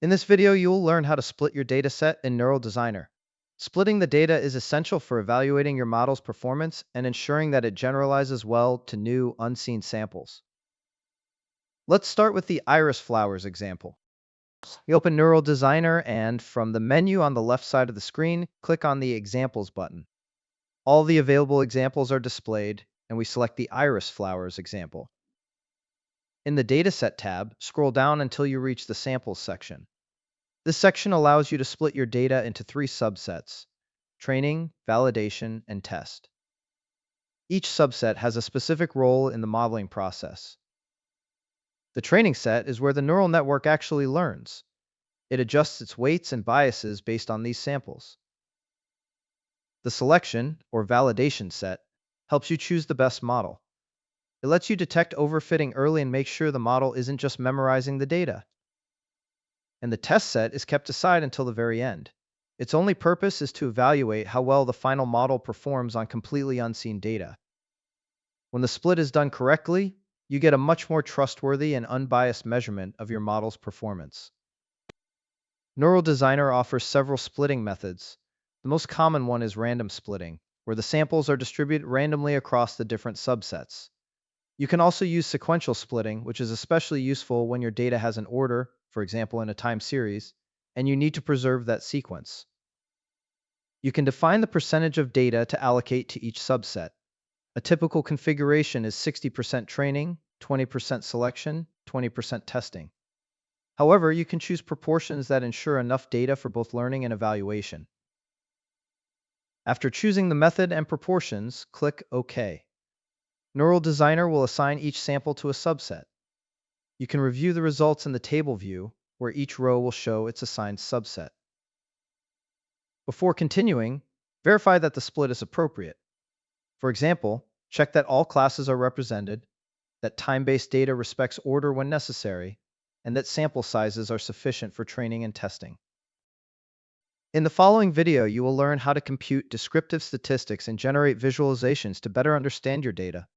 In this video, you will learn how to split your dataset in Neural Designer. Splitting the data is essential for evaluating your model's performance and ensuring that it generalizes well to new, unseen samples. Let's start with the iris flowers example. You open Neural Designer and, from the menu on the left side of the screen, click on the Examples button. All the available examples are displayed, and we select the iris flowers example. In the Dataset tab, scroll down until you reach the Samples section. This section allows you to split your data into three subsets: training, validation, and test. Each subset has a specific role in the modeling process. The training set is where the neural network actually learns. It adjusts its weights and biases based on these samples. The selection, or validation set, helps you choose the best model. It lets you detect overfitting early and make sure the model isn't just memorizing the data. And the test set is kept aside until the very end. Its only purpose is to evaluate how well the final model performs on completely unseen data. When the split is done correctly, you get a much more trustworthy and unbiased measurement of your model's performance. Neural Designer offers several splitting methods. The most common one is random splitting, where the samples are distributed randomly across the different subsets. You can also use sequential splitting, which is especially useful when your data has an order, for example in a time series, and you need to preserve that sequence. You can define the percentage of data to allocate to each subset. A typical configuration is 60% training, 20% selection, 20% testing. However, you can choose proportions that ensure enough data for both learning and evaluation. After choosing the method and proportions, click OK. Neural Designer will assign each sample to a subset. You can review the results in the table view, where each row will show its assigned subset. Before continuing, verify that the split is appropriate. For example, check that all classes are represented, that time-based data respects order when necessary, and that sample sizes are sufficient for training and testing. In the following video, you will learn how to compute descriptive statistics and generate visualizations to better understand your data.